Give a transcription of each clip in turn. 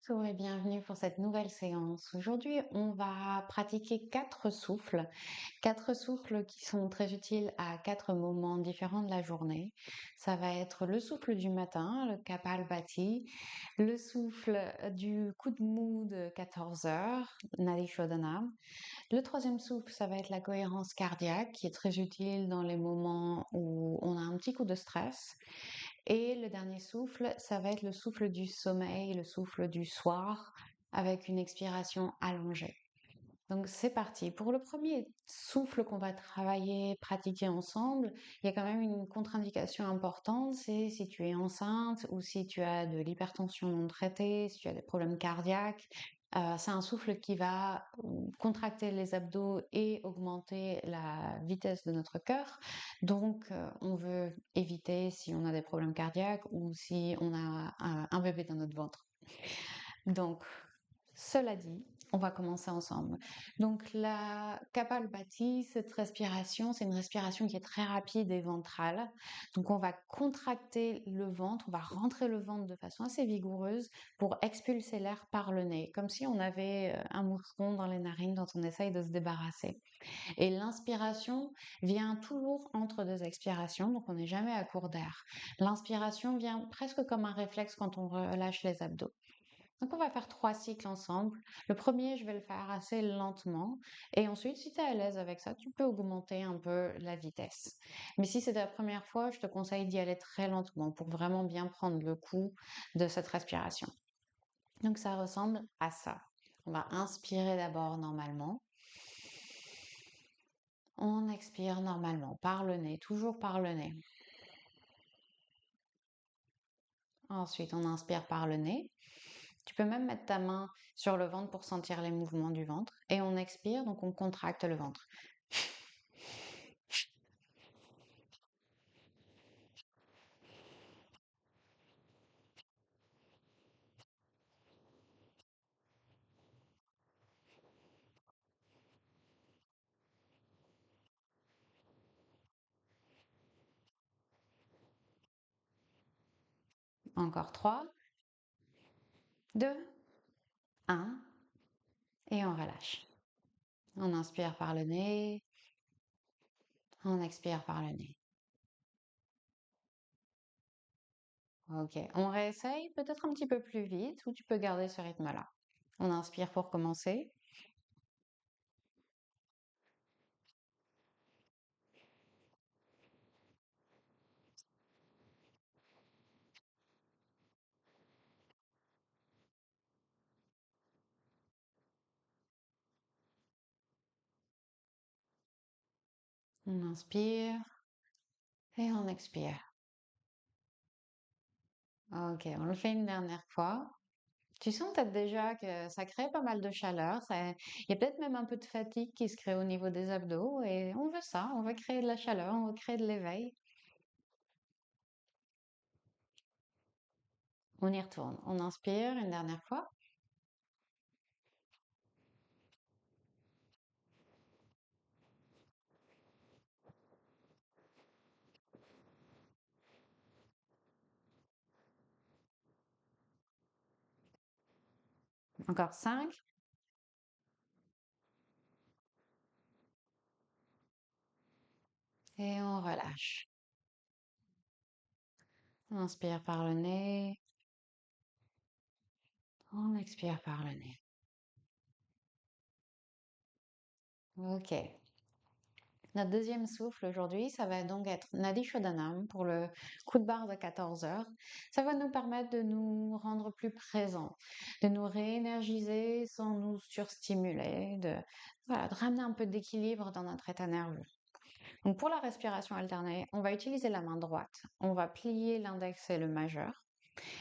Bonjour et bienvenue pour cette nouvelle séance. Aujourd'hui, on va pratiquer quatre souffles qui sont très utiles à quatre moments différents de la journée. Ça va être le souffle du matin, le Kapalbhati, le souffle du coup de mou de 14 heures, Nadi Shodhana. Le troisième souffle, ça va être la cohérence cardiaque qui est très utile dans les moments où on a un petit coup de stress. Et le dernier souffle, ça va être le souffle du sommeil, le souffle du soir, avec une expiration allongée. Donc c'est parti. Pour le premier souffle qu'on va travailler, pratiquer ensemble, il y a quand même une contre-indication importante, c'est si tu es enceinte ou si tu as de l'hypertension non traitée, si tu as des problèmes cardiaques. C'est un souffle qui va contracter les abdos et augmenter la vitesse de notre cœur. Donc, on veut éviter si on a des problèmes cardiaques ou si on a un bébé dans notre ventre. Donc, cela dit, on va commencer ensemble. Donc, la Kapalbhati, cette respiration, c'est une respiration qui est très rapide et ventrale. Donc, on va contracter le ventre, on va rentrer le ventre de façon assez vigoureuse pour expulser l'air par le nez, comme si on avait un moucheron dans les narines dont on essaye de se débarrasser. Et l'inspiration vient toujours entre deux expirations, donc on n'est jamais à court d'air. L'inspiration vient presque comme un réflexe quand on relâche les abdos. Donc on va faire 3 cycles ensemble. Le premier, je vais le faire assez lentement. Et ensuite, si tu es à l'aise avec ça, tu peux augmenter un peu la vitesse. Mais si c'est la première fois, je te conseille d'y aller très lentement pour vraiment bien prendre le coup de cette respiration. Donc ça ressemble à ça. On va inspirer d'abord normalement. On expire normalement par le nez, toujours par le nez. Ensuite, on inspire par le nez. Tu peux même mettre ta main sur le ventre pour sentir les mouvements du ventre. Et on expire, donc on contracte le ventre. Encore 3, 2, 1. Et on relâche. On inspire par le nez. On expire par le nez. Ok, on réessaye peut-être un petit peu plus vite ou tu peux garder ce rythme-là. On inspire pour commencer. On inspire et on expire. Ok, on le fait une dernière fois. Tu sens peut-être déjà que ça crée pas mal de chaleur. Il y a peut-être même un peu de fatigue qui se crée au niveau des abdos et on veut ça. On veut créer de la chaleur, on veut créer de l'éveil. On y retourne. On inspire une dernière fois. Encore 5. Et on relâche. On inspire par le nez. On expire par le nez. Ok. Notre deuxième souffle aujourd'hui, ça va donc être Nadi Shodhanam pour le coup de barre de 14 heures. Ça va nous permettre de nous rendre plus présents, de nous réénergiser sans nous surstimuler, voilà, de ramener un peu d'équilibre dans notre état nerveux. Donc pour la respiration alternée, on va utiliser la main droite. On va plier l'index et le majeur.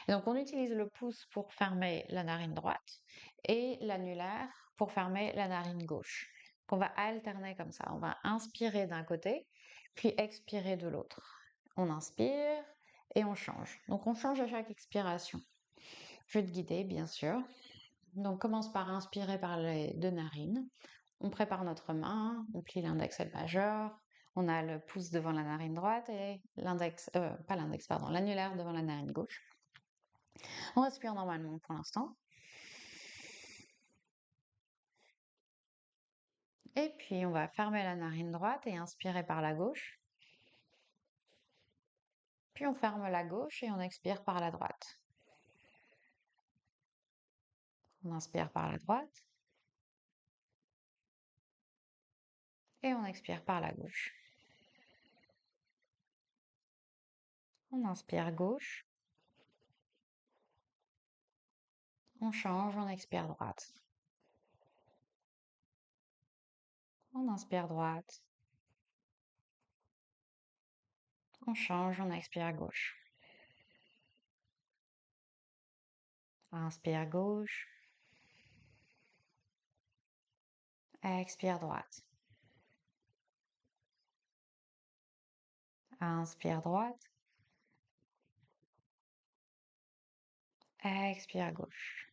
Et donc on utilise le pouce pour fermer la narine droite et l'annulaire pour fermer la narine gauche. On va alterner comme ça. On va inspirer d'un côté, puis expirer de l'autre. On inspire et on change. Donc on change à chaque expiration. Je vais te guider, bien sûr. Donc commence par inspirer par les deux narines. On prépare notre main, on plie l'index et le majeur. On a le pouce devant la narine droite et l'annulaire devant la narine gauche. On respire normalement pour l'instant. Et puis, on va fermer la narine droite et inspirer par la gauche. Puis, on ferme la gauche et on expire par la droite. On inspire par la droite et on expire par la gauche. On inspire gauche. On change, on expire droite. On inspire droite. On change, on expire gauche. Inspire gauche. Expire droite. Inspire droite. Expire gauche.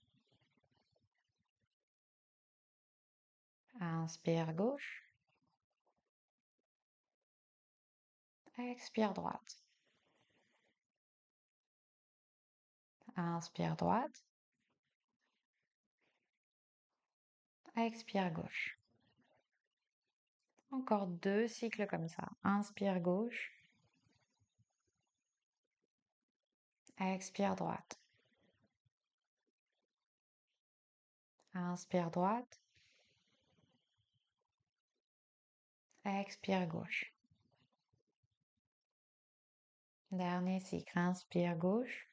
Inspire gauche. Expire droite. Inspire droite. Expire gauche. Encore 2 cycles comme ça. Inspire gauche. Expire droite. Inspire droite. Expire gauche. Dernier cycle. Inspire gauche.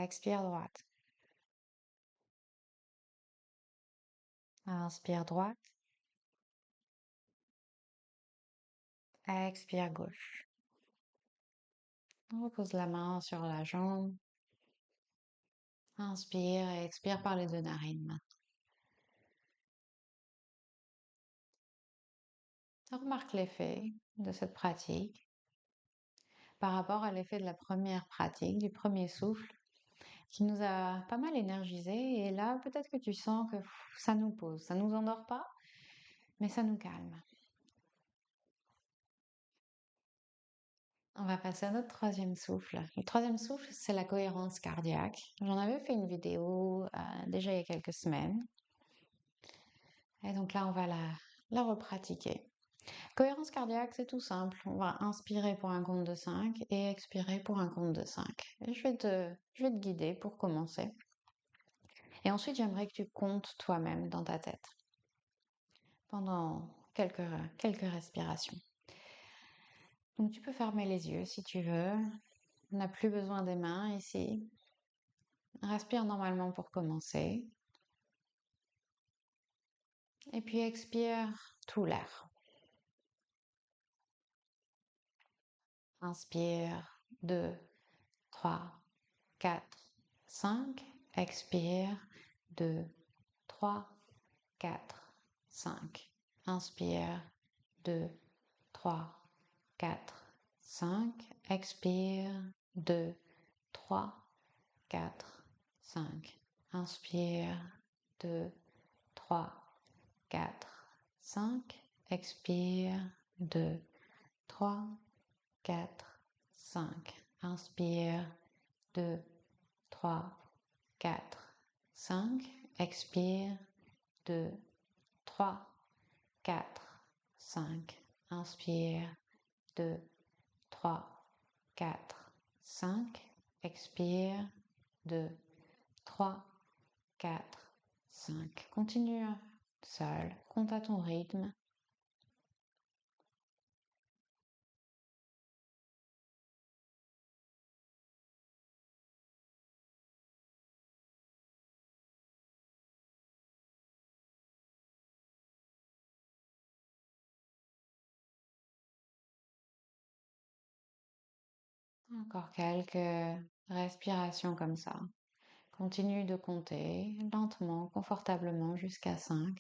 Expire droite. Inspire droite. Expire gauche. On repose la main sur la jambe. Inspire et expire par les 2 narines. Remarque l'effet de cette pratique par rapport à l'effet de la première pratique, du premier souffle, qui nous a pas mal énergisés. Et là, peut-être que tu sens que ça nous pose. Ça nous endort pas, mais ça nous calme. On va passer à notre troisième souffle. Le troisième souffle, c'est la cohérence cardiaque. J'en avais fait une vidéo déjà il y a quelques semaines. Et donc là, on va la repratiquer. Cohérence cardiaque, c'est tout simple. On va inspirer pour un compte de 5 et expirer pour un compte de 5. Et je vais te guider pour commencer. Et ensuite, j'aimerais que tu comptes toi-même dans ta tête pendant quelques respirations. Donc, tu peux fermer les yeux si tu veux. On n'a plus besoin des mains ici. Respire normalement pour commencer. Et puis expire tout l'air. Inspire 2, 3, 4, 5. Expire 2, 3, 4, 5. Inspire 2, 3, 4, 5. Expire 2, 3, 4, 5. Inspire 2, 3, 4, 5. Expire 2, 3, 4, 5. Inspire 2, 3, 4, 5. Expire 2, 3, 4, 5. Inspire 2, 3, 4, 5. Expire 2, 3, 4, 5. Continue seul, compte à ton rythme. Encore quelques respirations comme ça. Continue de compter lentement, confortablement jusqu'à 5.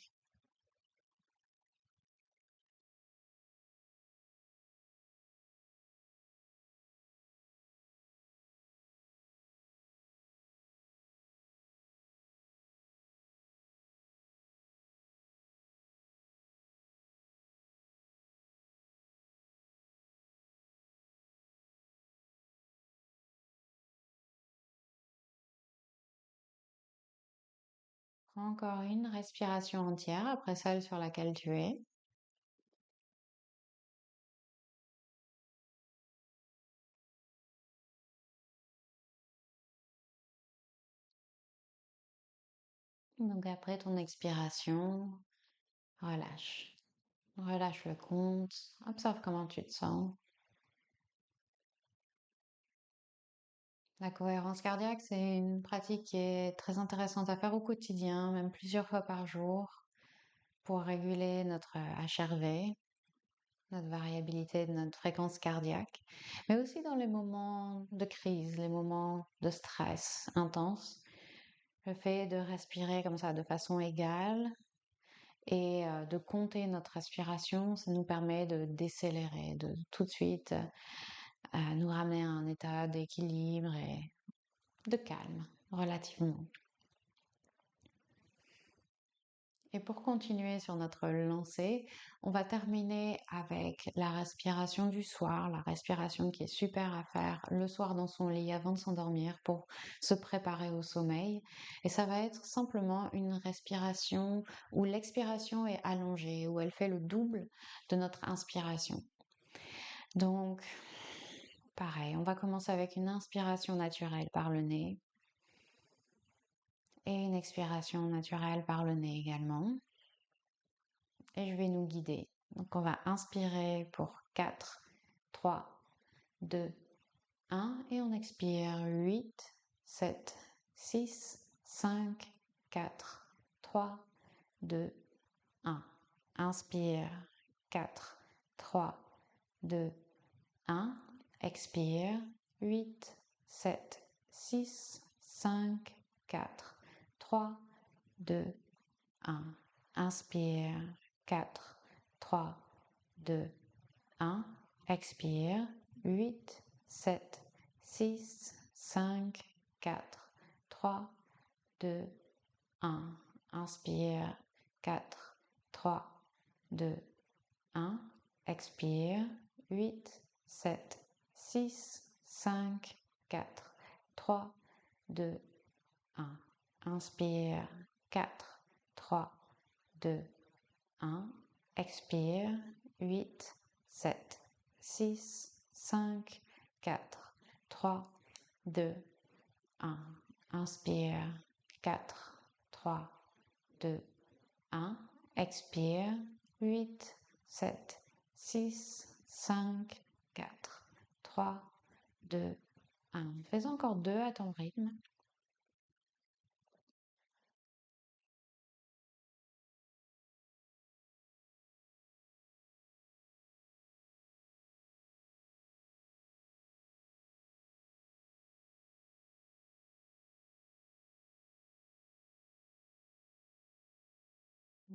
Encore une respiration entière après celle sur laquelle tu es. Donc après ton expiration, relâche. Relâche le compte. Observe comment tu te sens. La cohérence cardiaque, c'est une pratique qui est très intéressante à faire au quotidien, même plusieurs fois par jour, pour réguler notre HRV, notre variabilité de notre fréquence cardiaque, mais aussi dans les moments de crise, les moments de stress intense. Le fait de respirer comme ça de façon égale et de compter notre respiration, ça nous permet de décélérer, de tout de suite nous ramener à un état d'équilibre et de calme relativement. Et pour continuer sur notre lancée, on va terminer avec la respiration du soir, la respiration qui est super à faire le soir dans son lit avant de s'endormir pour se préparer au sommeil. Et ça va être simplement une respiration où l'expiration est allongée, où elle fait le double de notre inspiration. Donc, pareil, on va commencer avec une inspiration naturelle par le nez et une expiration naturelle par le nez également. Et je vais nous guider. Donc on va inspirer pour 4, 3, 2, 1 et on expire 8, 7, 6, 5, 4, 3, 2, 1. Inspire 4, 3, 2, 1. Expire 8, 7, 6, 5, 4, 3, 2, 1. Inspire 4, 3, 2, 1. Expire 8, 7, 6, 5, 4, 3, 2, 1. Inspire 4, 3, 2, 1. Expire 8, 7, 6, 5, 4, 3, 2, 1. Inspire 4, 3, 2, 1. Expire 8, 7, 6, 5, 4, 3, 2, 1. Inspire 4, 3, 2, 1. Expire 8, 7, 6, 5, 4, 3, 2, 1. Fais encore 2 à ton rythme.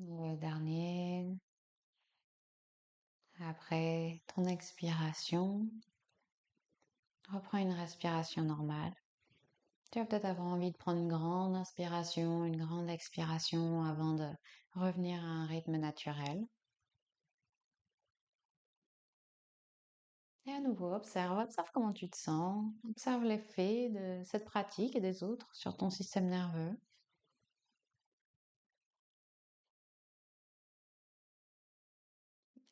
Le dernier. Après ton expiration, reprends une respiration normale. Tu vas peut-être avoir envie de prendre une grande inspiration, une grande expiration avant de revenir à un rythme naturel. Et à nouveau, observe comment tu te sens, observe l'effet de cette pratique et des autres sur ton système nerveux.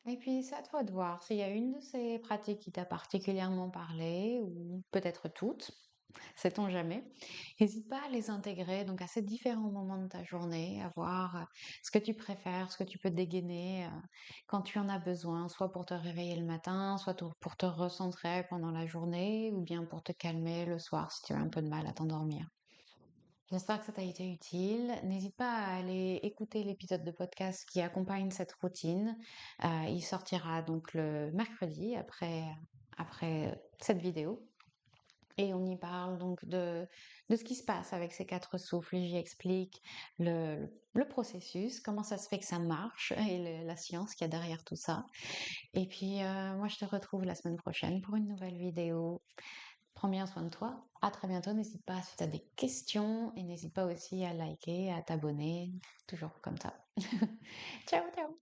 Et puis, c'est à toi de voir s'il y a une de ces pratiques qui t'a particulièrement parlé, ou peut-être toutes, sait-on jamais. N'hésite pas à les intégrer donc à ces différents moments de ta journée, à voir ce que tu préfères, ce que tu peux dégainer quand tu en as besoin, soit pour te réveiller le matin, soit pour te recentrer pendant la journée, ou bien pour te calmer le soir si tu as un peu de mal à t'endormir. J'espère que ça t'a été utile. N'hésite pas à aller écouter l'épisode de podcast qui accompagne cette routine. Il sortira donc le mercredi après cette vidéo. Et on y parle donc de ce qui se passe avec ces 4 souffles. J'y explique le processus, comment ça se fait que ça marche et la science qu'il y a derrière tout ça. Et puis, moi, je te retrouve la semaine prochaine pour une nouvelle vidéo. Prends bien soin de toi. À très bientôt. N'hésite pas si tu as des questions et n'hésite pas aussi à liker, à t'abonner. Toujours comme ça. Ciao, ciao.